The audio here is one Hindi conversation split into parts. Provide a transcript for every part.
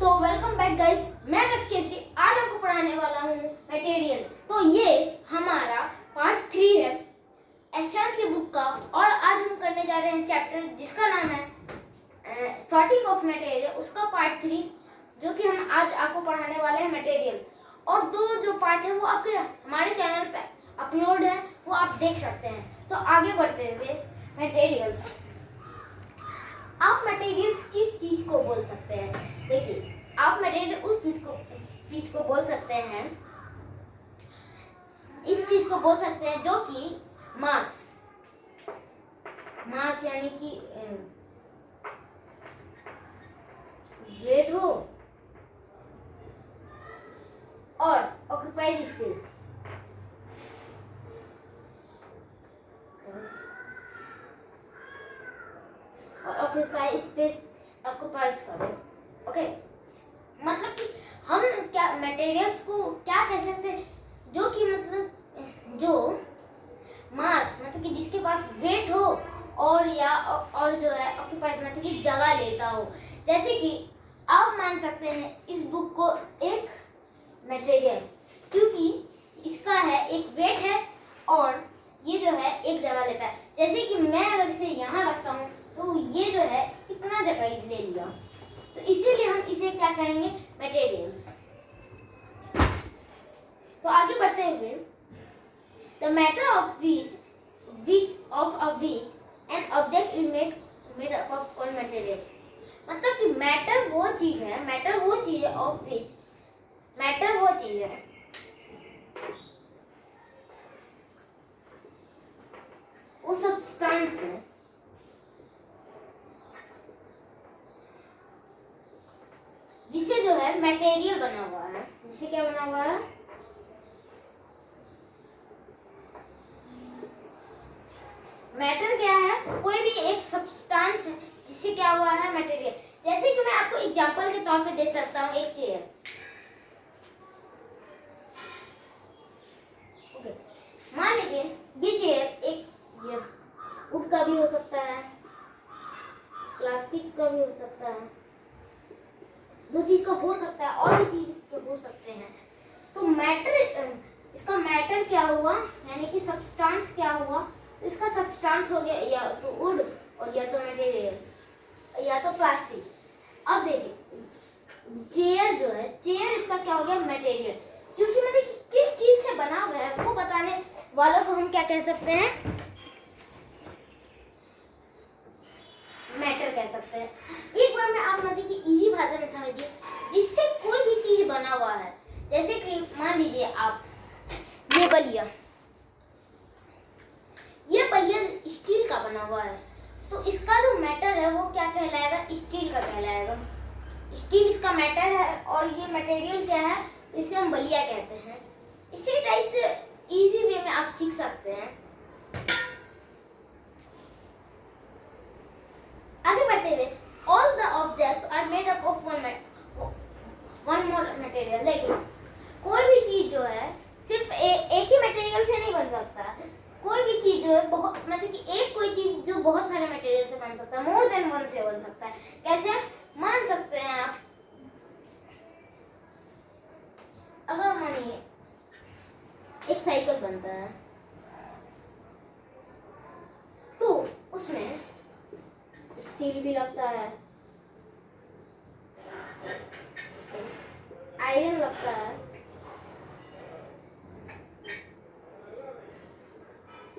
तो वेलकम बैक गाइस, मैं केसी आज आपको पढ़ाने वाला हूँ मटेरियल्स। तो ये हमारा पार्ट 3 है एशचांद की बुक का, और आज हम करने जा रहे हैं चैप्टर जिसका नाम है सॉर्टिंग ऑफ मटेरियल, उसका पार्ट 3 जो कि हम आज आपको पढ़ाने वाले हैं मटेरियल। और दो जो पार्ट है वो आपके हमारे चैनल पे अपलोड है, वो आप देख सकते हैं। तो आगे बढ़ते हुए मटेरियल्स, आप मटेरियल्स किस चीज को बोल सकते हैं? देखिए, आप मटेरियल उस चीज को बोल सकते हैं, इस चीज को बोल सकते हैं जो कि मास यानी कि वेट हो और ऑक्यूपाइड स्पेस। और ऑक्यूपाइड स्पेस ऑक्यूपाइज करे। ओके, मतलब कि हम क्या मटेरियल्स को क्या कह सकते हैं, जो कि मतलब जो मास मतलब कि जिसके पास वेट हो और जो है ऑक्यूपाइज मतलब कि जगह लेता हो। जैसे कि आप मान सकते हैं इस बुक को एक मटेरियल, क्योंकि इसका है एक वेट है और ये जो है एक जगह लेता है। जैसे कि मैं अगर इसे यहाँ रखता हूँ तो ये जो है इतना जगह ले लिया, तो इसीलिए हम इसे क्या कहेंगे, मटेरियल्स। तो आगे बढ़ते हुए, the matter of which an object is made up of कौन मटेरियल, मतलब कि मैटर वो चीज है, ऑफ विच मैटर वो चीज है वो सब्सटेंस है जिससे जो है मटेरियल बना हुआ है। जिससे क्या बना हुआ है, मैटर क्या है, कोई भी एक सब्सटेंस है जिससे क्या हुआ है, मटेरियल। जैसे कि मैं आपको एग्जांपल के तौर पे दे सकता हूँ, एक चेयर। ओके, मान लीजिए ये चेयर एक वुड का भी हो सकता है, प्लास्टिक का भी हो सकता है, दो चीज का हो सकता है, और भी चीज के हो सकते हैं। तो मैटर, इसका मैटर क्या हुआ, यानी कि सब्सटेंस क्या हुआ, तो इसका सब्सटेंस हो गया या तो वुड और या तो मटेरियल या तो प्लास्टिक। अब देखिए चेयर जो है, चेयर इसका क्या हो गया, मटेरियल। क्योंकि मतलब किस चीज से बना हुआ है वो बताने वालों को हम क्या कह सकते हैं, मैटर कह सकते हैं। एक बार में आप मतलब कि इजी भाषा में समझिए, जिससे कोई भी चीज बना हुआ है। जैसे कि मान लीजिए आप ये बलिया स्टील का बना हुआ है, तो इसका जो मैटर है वो क्या कहलाएगा, स्टील का कहलाएगा। स्टील इसका मैटर है और ये मटेरियल क्या है, तो इसे हम बलिया कहते हैं। इसी टाइप से इजी वे में आप सीख सकते हैं। आगे बढ़ते हुए, all the objects are made up of one more material. देखिए, कोई भी चीज जो है सिर्फ एक ही मटेरियल से नहीं बन सकता। कोई भी चीज जो है बहुत मतलब कि एक कोई चीज जो बहुत सारे मटेरियल से बन सकता है, मोर देन वन से बन सकता है। कैसे मान सकते हैं आप, अगर मानिए एक साइकिल बनता है तो उसमें स्टील भी लगता है, आयरन लगता है,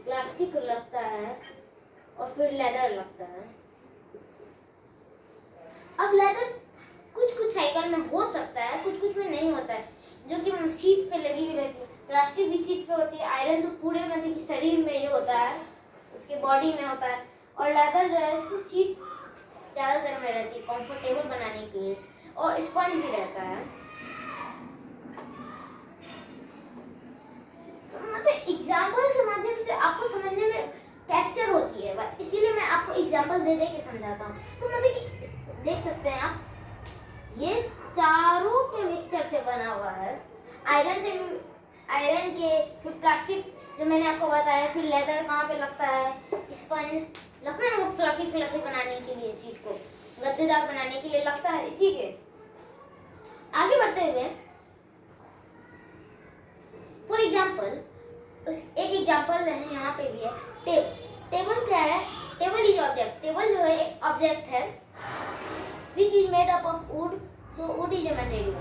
प्लास्टिक लगता है और फिर लेदर लगता है। अब लेदर कुछ साइकिल में हो सकता है, कुछ में नहीं होता है, जो कि सीट पे लगी हुई रहती है। प्लास्टिक भी सीट पे होती है, आयरन तो पूरे मतलब कि शरीर में ही होता है, उसके बॉडी में होता है, और लेदर जो है इसकी सीट ज्यादातर में रहती है कंफर्टेबल बनाने के लिए, और स्पंज भी रहता है। मतलब एग्जाम्पल के माध्यम से आपको समझने में कैप्चर होती है बात, इसीलिए मैं आपको एग्जाम्पल दे के समझाता हूँ। तो मतलब कि देख सकते हैं आप, ये चारों के मिक्सचर से बना हुआ है। आयरन के, फिर प्लास्टिक जो मैंने आपको बताया, फिर लेदर कहाँ पे लगता है, स्पंज लगता है वो फ्लफी बनाने के लिए, सीट को गद्देदार बनाने के लिए लगता है, इसी के करते हुए फॉर एग्जाम्पल एक एग्जाम्पल है यहाँ पे भी है। टेबल क्या है? Table is object. टेबल जो है एक ऑब्जेक्ट है which is made up of would, so would is a material.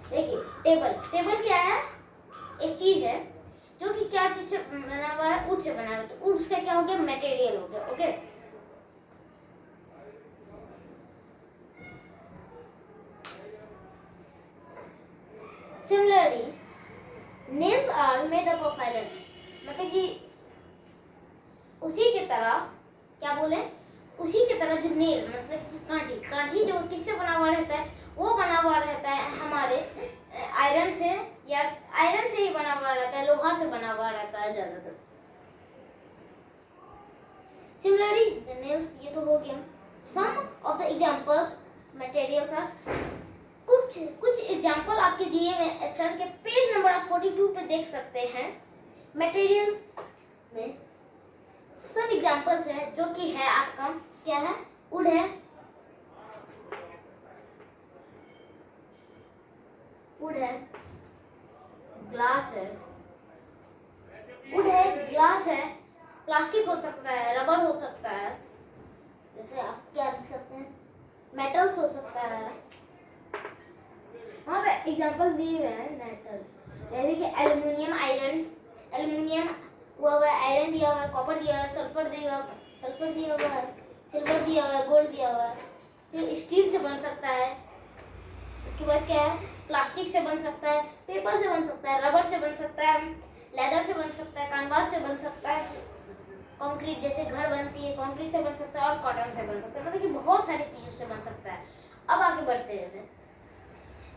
देखिए टेबल क्या है? एक चीज है जो कि क्या चीज से बना हुआ है? वुड से बना हुआ है। तो वुड का क्या हो गया? मटेरियल हो गया। Okay, similarly nails are made up of iron. मतलब कि उसी की तरह क्या बोले? उसी की तरह जो नेल मतलब कि कांठी जो किससे बना हुआ रहता है? वो बना हुआ रहता है हमारे आयरन से, या आयरन से ही बना हुआ रहता है, लोहा से बना हुआ रहता है ज्यादातर। सिमिलरली द नेल्स, ये तो हो गया। Some of the examples materials are, कुछ एग्जांपल आपके दिए हुए एक्सेल के पेज नंबर आप 42 पे देख सकते हैं। मटेरियल्स में सब एग्जांपल्स है जो कि है आपका क्या है? वुड है, वुड है, ग्लास है, वुड है, ग्लास है, प्लास्टिक हो सकता है, रबर हो सकता है, जैसे आप क्या लिख सकते हैं, मेटल्स हो सकता है। वहाँ पे एग्जांपल दिए हुए हैं मेटल्स, जैसे कि एल्युमिनियम, आयरन, एल्युमिनियम हुआ है, आयरन दिया हुआ है, कॉपर दिया हुआ है, सल्फर दिया हुआ है, सिल्वर दिया हुआ है, गोल्ड दिया हुआ है। फिर स्टील से बन सकता है। उसके बाद क्या है? प्लास्टिक से बन सकता है, पेपर से बन सकता है, रबर से बन सकता है, लेदर से बन सकता है, कैनवास से बन सकता है, कंक्रीट जैसे घर बनती है कंक्रीट से बन सकता है, और कॉटन से बन सकता है। मतलब कि बहुत सारी चीजों से बन सकता है। अब आगे बढ़ते हैं जैसे,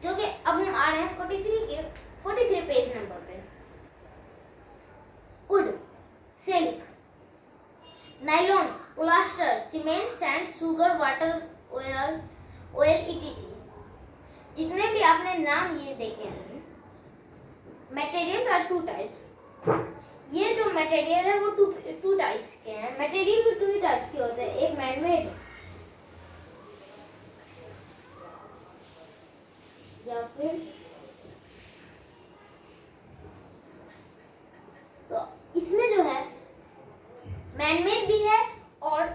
जो कि अब हम आ रहे हैं 43 पेज नंबर पे। Would, silk, nylon, plaster, cement, sand, sugar, water, oil etc। जितने भी आपने नाम ये देखे हैं, मटेरियल्स आर टू टाइप्स। ये जो मटेरियल है वो टू टाइप्स के हैं। मटेरियल भी टू टाइप्स के होते हैं, एक मैनमेड या फिर, तो इसमें जो है मैनमेड भी है और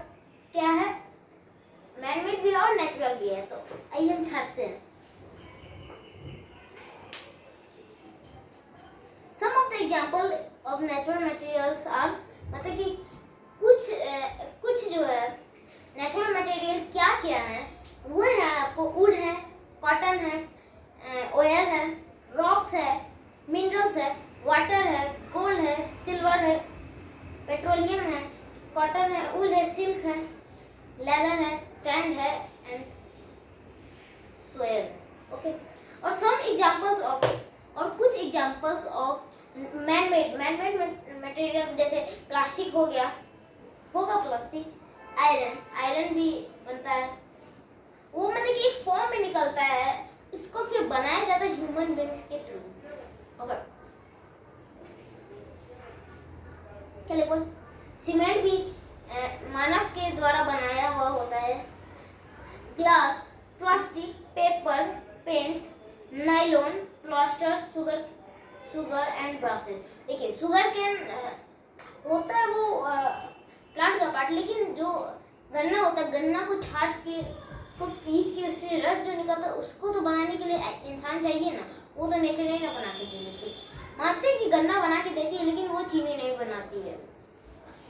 क्या है? मैनमेड भी है और नेचुरल भी है। तो आइए हम छाटते हैं। Some of the example of natural materials are, मतलब कि कुछ जो है नेचुरल मटेरियल क्या क्या है वो है आपको, वुड है, कॉटन है, ऑयल है, रॉक्स है, मिनरल्स है, वाटर है, गोल्ड है, सिल्वर है, पेट्रोलियम है, कॉटन है, वूल है, सिल्क है, लेदर है, सैंड है एंड सोयल। ओके, और सम एग्जांपल्स ऑफ, और कुछ एग्जांपल्स ऑफ मैनमेड मटेरियल जैसे प्लास्टिक हो गया, होगा प्लास्टिक, आयरन भी बनता है। वो मतलब कि एक फॉर्म में निकलता है, इसको फिर बनाया जाता है ह्यूमन बींग्स के थ्रू। ओके, क्या लिखो? सीमेंट भी मानव के द्वारा बनाया हुआ होता है। Glass, plastic, paper, paints, nylon, plaster, sugar and braces. देखिए शुगर कैन होता है वो प्लांट का पार्ट, लेकिन जो गन्ना होता है, गन्ना को छाट के, को पीस के उससे रस जो निकलता है, उसको तो बनाने के लिए इंसान चाहिए ना, वो तो नेचर नहीं ना बना के दे देती। मानते हैं कि गन्ना बना के देती है, लेकिन वो चीनी नहीं बनाती है।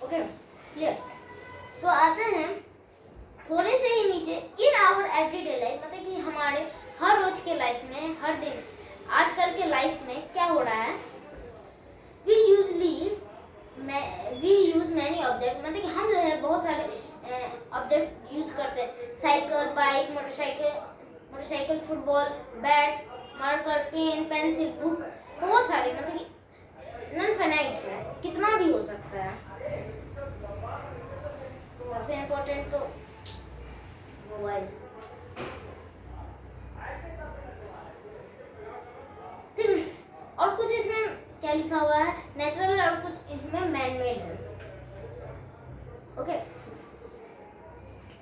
Okay clear? तो आते हैं थोड़े से ही नीचे, इन आवर एवरीडे लाइफ, मतलब कि हमारे हर रोज के लाइफ में, हर दिन आजकल के लाइफ में क्या हो रहा है? वी यूज मैनी ऑब्जेक्ट, मतलब कि हम जो है बहुत सारे ऑब्जेक्ट यूज करते हैं। Cycle, bike, motorcycle, football, bat, marker, pen, pencil, book, बहुत सारे, मतलब कि नॉन फाइनाइट है, कितना भी हो सकता है। सबसे इम्पोर्टेंट तो मोबाइल। और कुछ इसमें क्या लिखा हुआ है? नेचुरल, और कुछ इसमें मैनमेड है। Okay,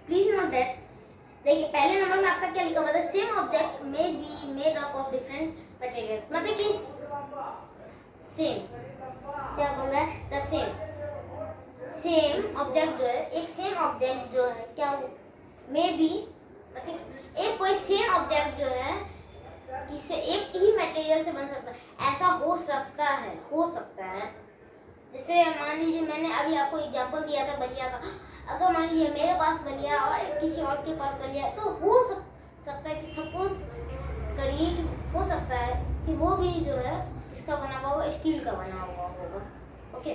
please note that. देखिए पहले नंबर में आपका क्या लिखा हुआ था? Same object may be of different material, मतलब कि सेम, क्या बोल रहा है, द सेम ऑब्जेक्ट जो है, एक सेम ऑब्जेक्ट जो है क्या मे बी, मतलब एक कोई सेम ऑब्जेक्ट जो है किसी एक ही मटेरियल से बन सकता है, ऐसा हो सकता है। जैसे मान लीजिए मैंने अभी आपको एग्जांपल दिया था बलिया का, अगर मान लीजिए मेरे पास बलिया और किसी और के पास बलिया, तो हो सकता है कि सपोज करीब हो सकता है कि वो भी जो है किसका बना हुआ होगा, स्टील का बना हुआ होगा। Okay,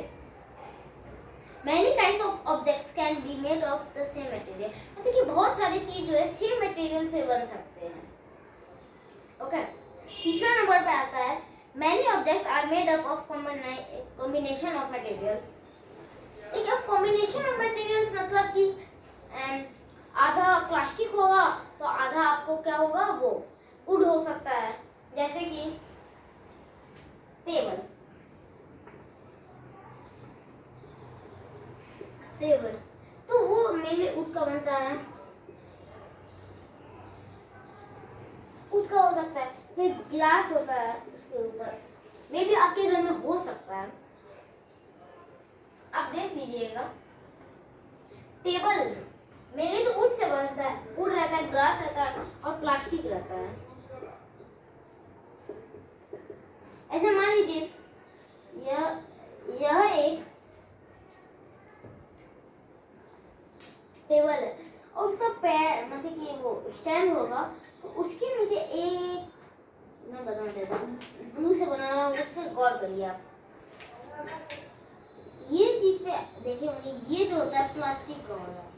many kinds of objects can be made of the same material, मतलब कि बहुत सारी चीज जो है सेम मटेरियल से बन सकते हैं। ओके, तीसरा नंबर पे आता है many objects are made up of combination of materials. एक अब कॉम्बिनेशन ऑफ मटेरियल्स मतलब कि आधा प्लास्टिक होगा तो आधा आपको क्या होगा, वो वुड हो सकता है, जैसे कि टेबल तो वो मेरे वुड का बनता है, वुड का हो सकता है। फिर ग्लास होता है उसके ऊपर, मे भी आपके घर में हो सकता है, आप देख लीजिएगा। टेबल मेरे तो वुड से बनता है, वुड रहता है, ग्लास रहता है और प्लास्टिक रहता है। ऐसे मान लीजिए यह एक टेबल है और उसका पैर मतलब कि वो स्टैंड होगा, तो उसके नीचे एक, मैं बता देता हूँ, ब्लू से बना रहा हूँ, उस पर गौर करिए आप। ये चीज पे देखे होंगे, ये जो होता है प्लास्टिक का होता है।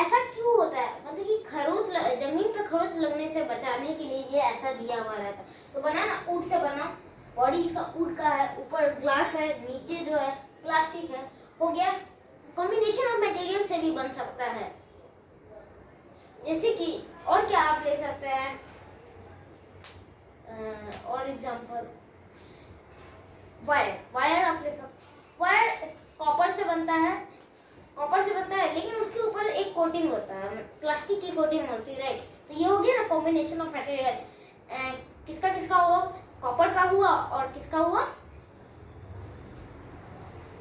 ऐसा क्यों होता है, मतलब कि खरोच जमीन पे खरोच लगने से बचाने के लिए ये ऐसा दिया हुआ रहता है। तो बना ना, वुड से बना, बॉडी इसका वुड का है, ऊपर ग्लास है, नीचे जो है प्लास्टिक है, हो गया। कॉम्बिनेशन ऑफ मटेरियल से भी बन सकता है, जैसे कि और क्या आप ले सकते हैं, और एग्जांपल वायर आप ले सकते। वायर कॉपर से बनता है, लेकिन उसके ऊपर एक कोटिंग होता है, प्लास्टिक की कोटिंग होती है, राइट। तो ये हो गया ना कॉम्बिनेशन ऑफ मटेरियल। किसका हुआ, कॉपर का हुआ और किसका हुआ,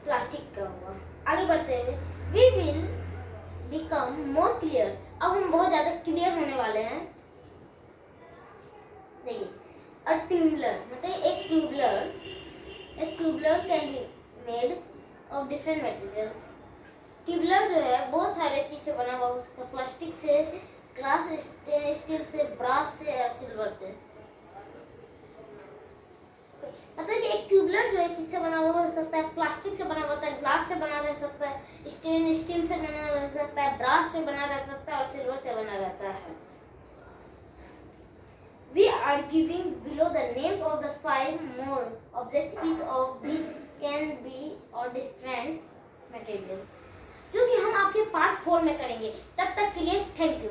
प्लास्टिक का हुआ। आगे बढ़ते हुए we will become more clear, अब हम बहुत ज्यादा क्लियर होने वाले हैं। देखिए, अ ट्यूबलर मतलब एक tubular can be made of different materials. Tubular जो है बहुत सारे चीज से बना हुआ, उसका प्लास्टिक से, ग्लास, स्टील से, ब्रास से और सिल्वर से। मतलब कि एक ट्यूबलर जो है किससे बना हुआ हो सकता है, प्लास्टिक से बना हुआ होता है, ग्लास से बना रह सकता है, स्टील से बना रह सकता है, ब्रास से बना रह सकता है और सिल्वर से बना रहता है। We are giving below the names of the 5 more objects, each of which can be or different materials, जो कि हम आपके पार्ट 4 में करेंगे। तब तक के लिए थैंक यू।